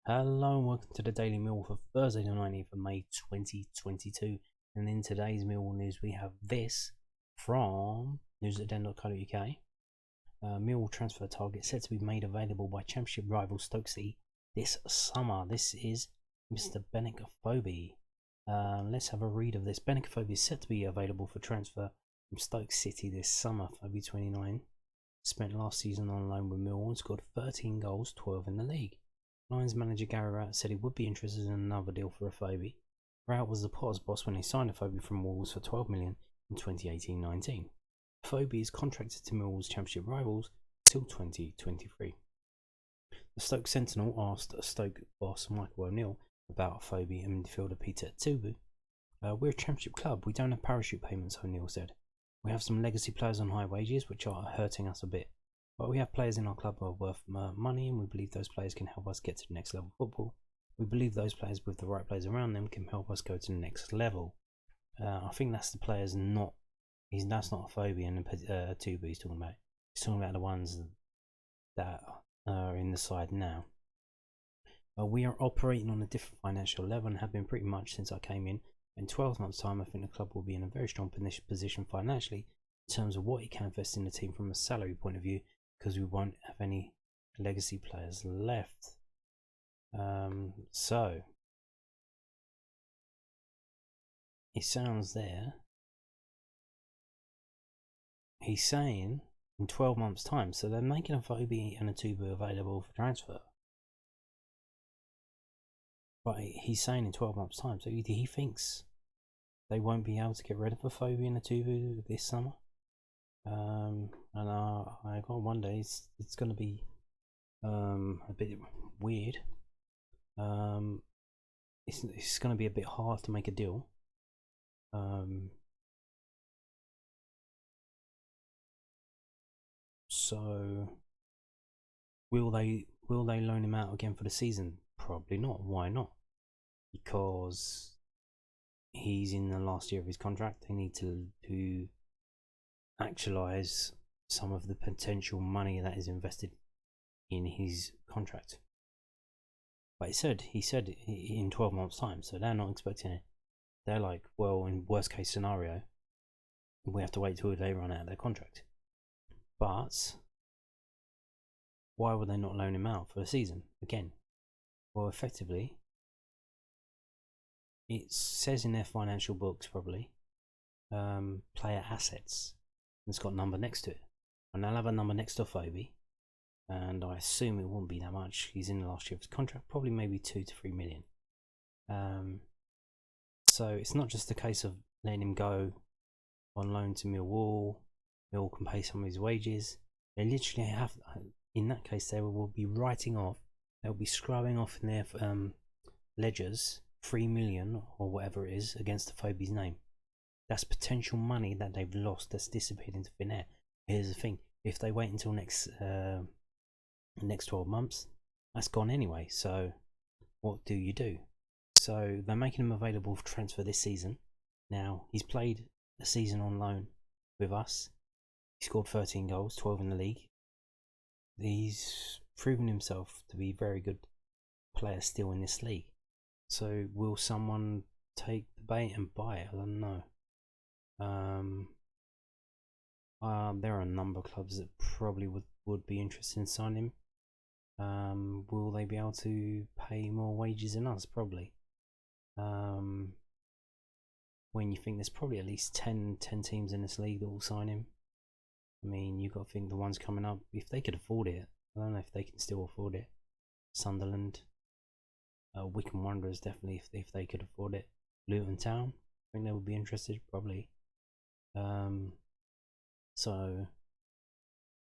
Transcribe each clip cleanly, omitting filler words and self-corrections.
Hello and welcome to the Daily Mill for Thursday the 19th of May 2022. And in today's Millwall news we have this from news@den.co.uk. Millwall transfer target set to be made available by Championship rival Stoke City this summer. This is Mr. Benik Afobe. Let's have a read of this. Benik Afobe is set to be available for transfer from Stoke City this summer. February 29. Spent last season on loan with Millwall and scored 13 goals, 12 in the league. Lions manager Gary Rowett said he would be interested in another deal for Afobe. Rowett was the Potters boss when he signed Afobe from Wolves for $12 million in 2018-19. Afobe is contracted to Millwall's Championship rivals till 2023. The Stoke Sentinel asked Stoke boss Michael O'Neill about Afobe and midfielder Peter Tubu. We're a Championship club, we don't have parachute payments, O'Neill said. We have some legacy players on high wages which are hurting us a bit. But we have players in our club who are worth money, and we believe those players can help us get to the next level of football. We believe those players with the right players around them can help us go to the next level. I think that's the players, that's not Afobe and Tubu he's talking about. He's talking about the ones that are in the side now. We are operating on a different financial level and have been pretty much since I came in. In 12 months' time, I think the club will be in a very strong position financially in terms of what it can invest in the team from a salary point of view, because we won't have any legacy players left. So it sounds there he's saying in 12 months time, so they're making Afobe and Tubu available for transfer, but he's saying in 12 months time, so he thinks they won't be able to get rid of Afobe and Tubu this summer. And I got one day it's going to be a bit weird. It's going to be a bit hard to make a deal. So will they loan him out again for the season? Probably not. Why not? Because he's in the last year of his contract. They need to actualize some of the potential money that is invested in his contract. But he said in 12 months time, so they're not expecting it. They're like, well, in worst case scenario, we have to wait till they run out of their contract. But why would they not loan him out for the season again? Well, effectively, it says in their financial books probably player assets. It's got a number next to it, and they'll have a number next to Afobe, and I assume it won't be that much. He's in the last year of his contract, probably maybe 2 to 3 million. So it's not just a case of letting him go on loan to Millwall. Millwall can pay some of his wages. They literally have, in that case, they will be writing off. They'll be scrubbing off in their ledgers 3 million or whatever it is against Afobe's name. That's potential money that they've lost, that's dissipated into thin air. Here's the thing, if they wait until next 12 months, that's gone anyway. So what do you do? So they're making him available for transfer this season. Now, he's played a season on loan with us. He scored 13 goals, 12 in the league. He's proven himself to be a very good player still in this league. So will someone take the bait and buy it? I don't know. There are a number of clubs that probably would be interested in signing him. Will they be able to pay more wages than us? Probably. When you think there's probably at least 10 teams in this league that will sign him. I mean, you've got to think the ones coming up, if they could afford it. I don't know if they can still afford it. Sunderland, Wycombe Wanderers definitely, if they could afford it. Luton Town, I think they would be interested, probably. So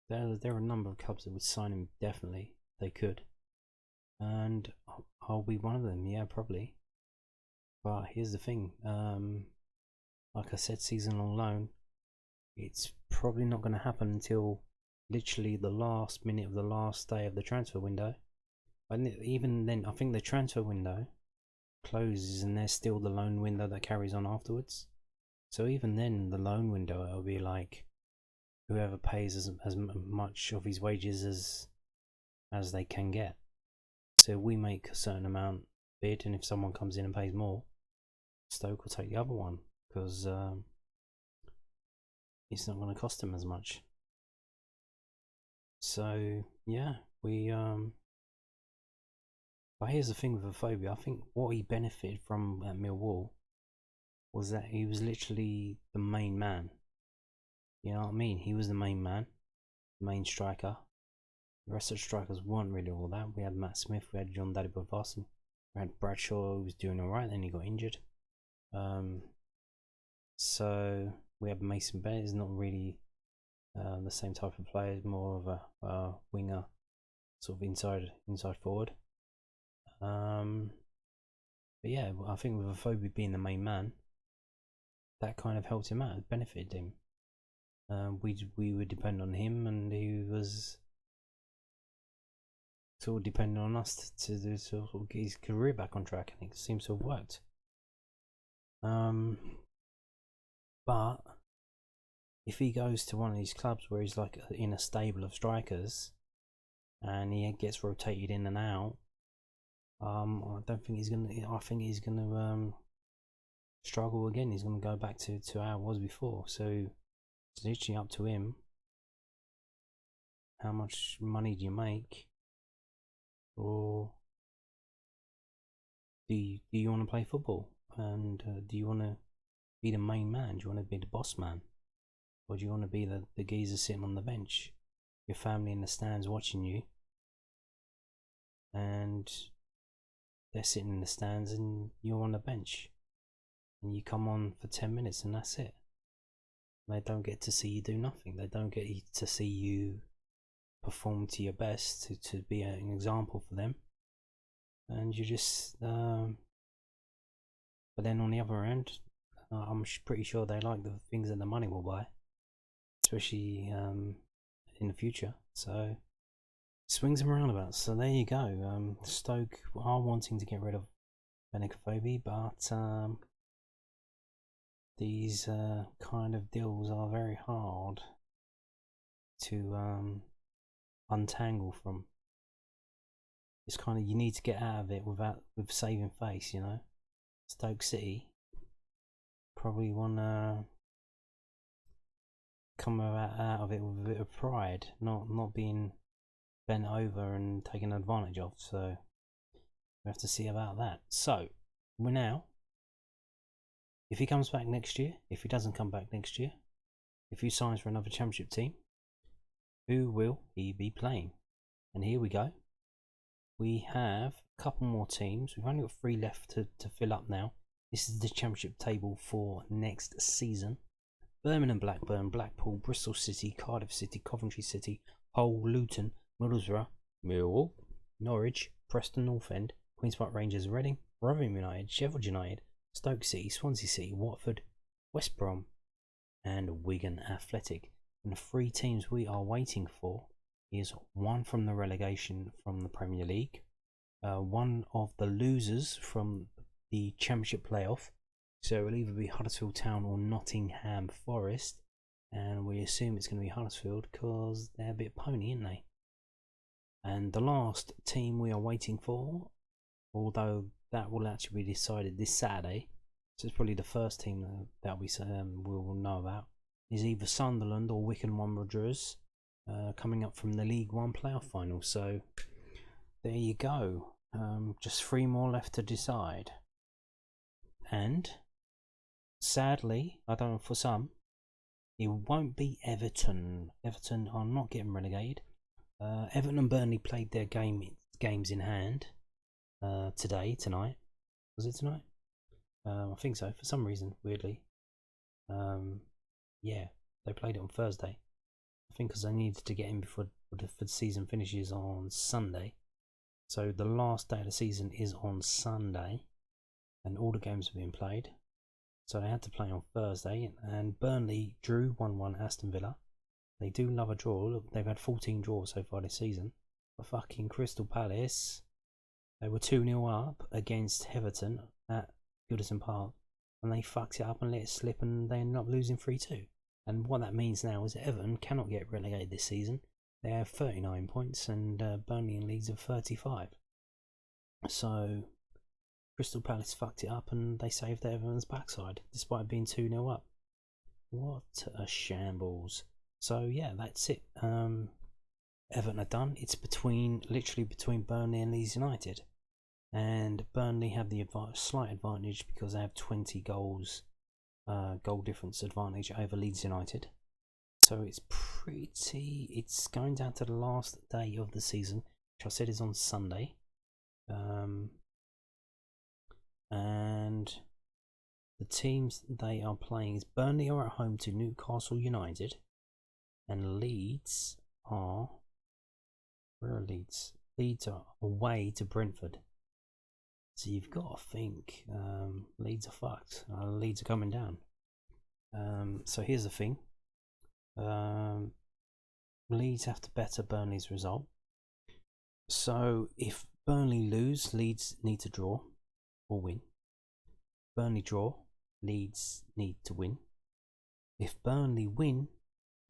there are a number of clubs that would sign him, definitely, if they could. And I'll be one of them, yeah, probably. But here's the thing, like I said, season long loan, it's probably not going to happen until literally the last minute of the last day of the transfer window. And even then, I think the transfer window closes and there's still the loan window that carries on afterwards. So even then, the loan window, it'll be like whoever pays as much of his wages as they can get. So we make a certain amount bid, and if someone comes in and pays more, Stoke will take the other one because it's not going to cost them as much. So yeah, we but here's the thing with Afobe. I think what he benefited from at Millwall was that he was literally the main man. You know what I mean? He was the main man, the main striker. The rest of the strikers weren't really all that. We had Matt Smith, we had John Daddy Boston, we had Bradshaw, who was doing alright, then he got injured. So we have Mason Bennett, is not really the same type of player, more of a winger, sort of inside forward. But yeah, I think with Afobe being the main man, that kind of helped him out, it benefited him. We would depend on him, and he was sort of depending on us to sort of get his career back on track, and it seems to have worked. But if he goes to one of these clubs where he's like in a stable of strikers and he gets rotated in and out, I don't think he's gonna. I think he's gonna struggle again. He's gonna go back to how it was before. So it's literally up to him. How much money do you make, or do you want to play football? And do you want to be the main man? Do you want to be the boss man, or do you want to be the geezer sitting on the bench, your family in the stands watching you, and they're sitting in the stands and you're on the bench, and you come on for 10 minutes and that's it? They don't get to see you do nothing. They don't get to see you perform to your best to be an example for them, and you just but then on the other end, I'm pretty sure they like the things that the money will buy, especially in the future. So swings and roundabouts. So there you go. Stoke are wanting to get rid of Benik Afobe, but these kind of deals are very hard to untangle from. It's kind of, you need to get out of it with saving face, you know. Stoke City probably want to come out of it with a bit of pride, not being bent over and taken advantage of. So we have to see about that. So we're now, if he comes back next year, if he doesn't come back next year, if he signs for another Championship team, who will he be playing? And here we go. We have a couple more teams. We've only got 3 left to fill up now. This is the Championship table for next season. Birmingham, Blackburn, Blackpool, Bristol City, Cardiff City, Coventry City, Hull, Luton, Middlesbrough, Millwall, Norwich, Preston North End, Queen's Park Rangers, Reading, Rotherham United, Sheffield United, Stoke City, Swansea City, Watford, West Brom, and Wigan Athletic. And the 3 teams we are waiting for is one from the relegation from the Premier League, one of the losers from the Championship playoff, so it'll either be Huddersfield Town or Nottingham Forest, and we assume it's going to be Huddersfield because they're a bit pony, aren't they? And the last team we are waiting for, although that will actually be decided this Saturday, so it's probably the first team that we will know about, is either Sunderland or Wycombe Wanderers, coming up from the League One playoff final. So there you go. Just 3 more left to decide. And sadly, I don't know, for some, it won't be Everton. Everton are not getting relegated. Everton and Burnley played their games in hand tonight. Was it tonight? I think so, for some reason, weirdly. Yeah, they played it on Thursday. I think because they needed to get in before the season finishes on Sunday. So the last day of the season is on Sunday, and all the games have been played. So they had to play on Thursday, and Burnley drew 1-1 Aston Villa. They do love a draw. Look, they've had 14 draws so far this season. But fucking Crystal Palace, they were 2-0 up against Everton at Goodison Park, and they fucked it up and let it slip, and they ended up losing 3-2. And what that means now is that Everton cannot get relegated this season. They have 39 points, and Burnley and Leeds have 35. So Crystal Palace fucked it up and they saved Everton's backside despite being 2-0 up. What a shambles. So yeah, that's it. Everton are done. It's literally between Burnley and Leeds United, and Burnley have the slight advantage because they have 20 goals, goal difference advantage over Leeds United. So it's going down to the last day of the season, which I said is on Sunday. And the teams they are playing is Burnley are at home to Newcastle United, and Leeds are, where are Leeds? Leeds are away to Brentford. So you've got to think Leeds are fucked. Leeds are coming down. So here's the thing. Leeds have to better Burnley's result. So if Burnley lose, Leeds need to draw or win. Burnley draw, Leeds need to win. If Burnley win,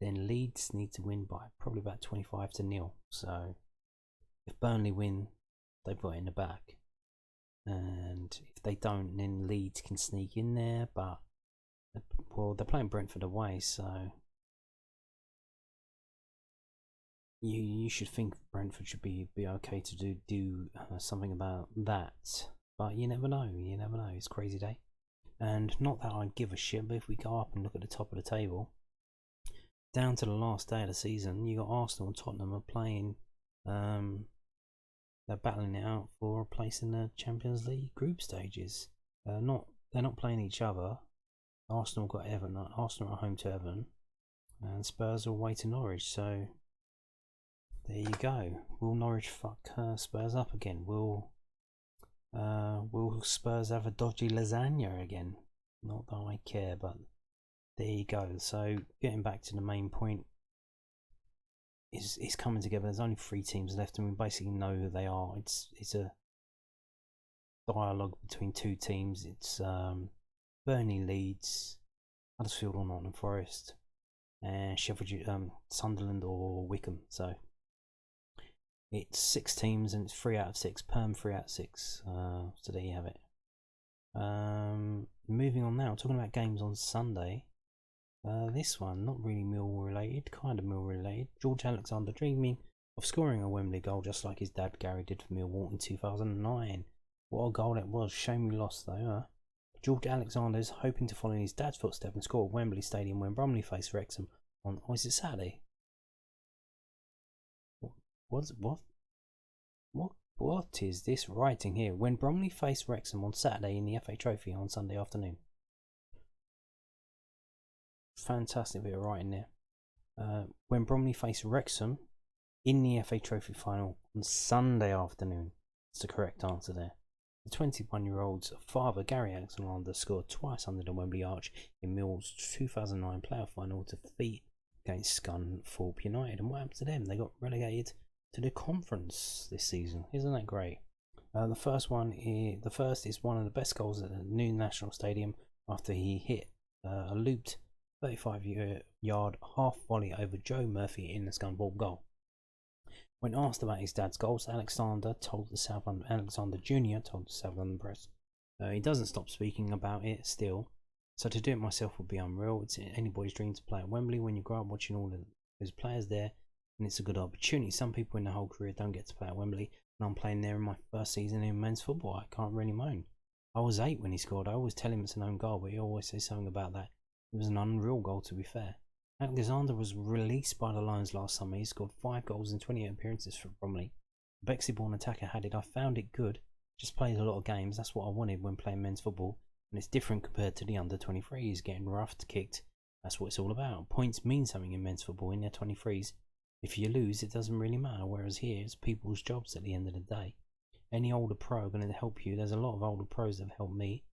then Leeds need to win by probably about 25-0. So if Burnley win, they've got it in the bag. And if they don't, then Leeds can sneak in there. But, well, they're playing Brentford away, so you should think Brentford should be okay to do something about that. But you never know. You never know. It's a crazy day. And not that I give a shit, but if we go up and look at the top of the table, down to the last day of the season, you got Arsenal and Tottenham are playing. They're battling it out for a place in the Champions League group stages. They're not playing each other. Arsenal got Everton. Arsenal are home to Everton, and Spurs are away to Norwich. So there you go. Will Norwich fuck Spurs up again? Will Spurs have a dodgy lasagna again? Not that I care, but there you go. So getting back to the main point, is coming together. There's only 3 teams left, and we basically know who they are. It's a dialogue between 2 teams. It's Burnley, Leeds, Huddersfield or Nottingham Forest, and Sheffield, Sunderland or Wickham. So it's 6 teams, and it's 3 out of 6. Perm 3 out of 6. So there you have it. Moving on now, talking about games on Sunday. This one, not really Millwall related, kind of Millwall related. George Alexander dreaming of scoring a Wembley goal just like his dad Gary did for Millwall in 2009. What a goal it was. Shame we lost though, huh? George Alexander is hoping to follow in his dad's footsteps and score at Wembley Stadium when Bromley face Wrexham on, is it Saturday? What is this writing here? When Bromley face Wrexham on Saturday in the FA Trophy on Sunday afternoon. Fantastic bit of writing there. When Bromley face Wrexham in the FA Trophy final on Sunday afternoon. That's the correct answer there. The 21-year-old's father, Gary Alexander, scored twice under the Wembley Arch in Millwall's 2009 playoff final to defeat against Scunthorpe United. And what happened to them? They got relegated to the conference this season. Isn't that great? The first is one of the best goals at the new National Stadium after he hit a looped 35-yard half volley over Joe Murphy in the Scunthorpe goal. When asked about his dad's goals, Alexander Jr. told the South London Press, he doesn't stop speaking about it still. So to do it myself would be unreal. It's anybody's dream to play at Wembley when you grow up watching all of those players there, and it's a good opportunity. Some people in their whole career don't get to play at Wembley, and I'm playing there in my first season in men's football. I can't really moan. I was 8 when he scored. I always tell him it's an own goal, but he always says something about that. It was an unreal goal, to be fair. Alexander was released by the Lions last summer. He scored 5 goals in 28 appearances for Bromley. The Bexley-born attacker had it. I found it good. Just played a lot of games. That's what I wanted when playing men's football. And it's different compared to the under-23s. Getting roughed, kicked. That's what it's all about. Points mean something in men's football in their 23s. If you lose, it doesn't really matter. Whereas here, it's people's jobs at the end of the day. Any older pro going to help you. There's a lot of older pros that have helped me.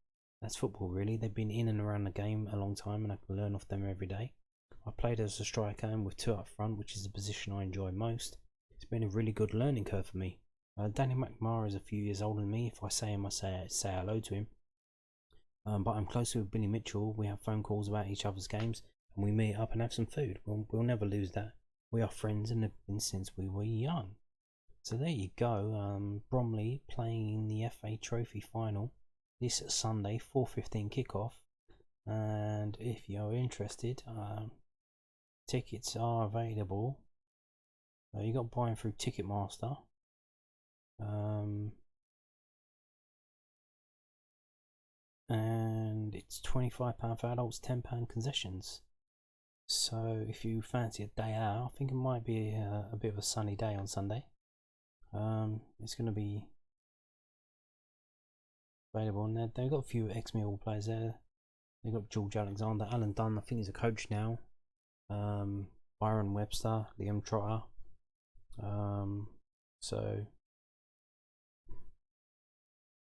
That's football, really. They've been in and around the game a long time, and I can learn off them every day. I played as a striker and with 2 up front, which is the position I enjoy most. It's been a really good learning curve for me. Danny McMahon is a few years older than me. If I say him, I say hello to him. But I'm closer with Billy Mitchell. We have phone calls about each other's games, and we meet up and have some food. We'll never lose that. We are friends and have been since we were young. So there you go. Bromley playing the FA Trophy final this Sunday, 4:15 kickoff. And if you're interested, tickets are available. You got buying through Ticketmaster. And it's £25 for adults, £10 concessions. So if you fancy a day out, I think it might be a bit of a sunny day on Sunday. It's going to be available, and they've got a few ex-Millwall players there. They've got George Alexander, Alan Dunn, I think he's a coach now. Byron Webster, Liam Trotter. So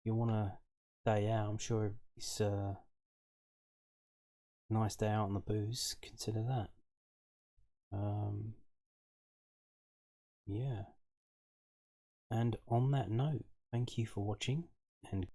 you want a day out, I'm sure it's a nice day out on the booze, consider that. Yeah. And on that note, thank you for watching, and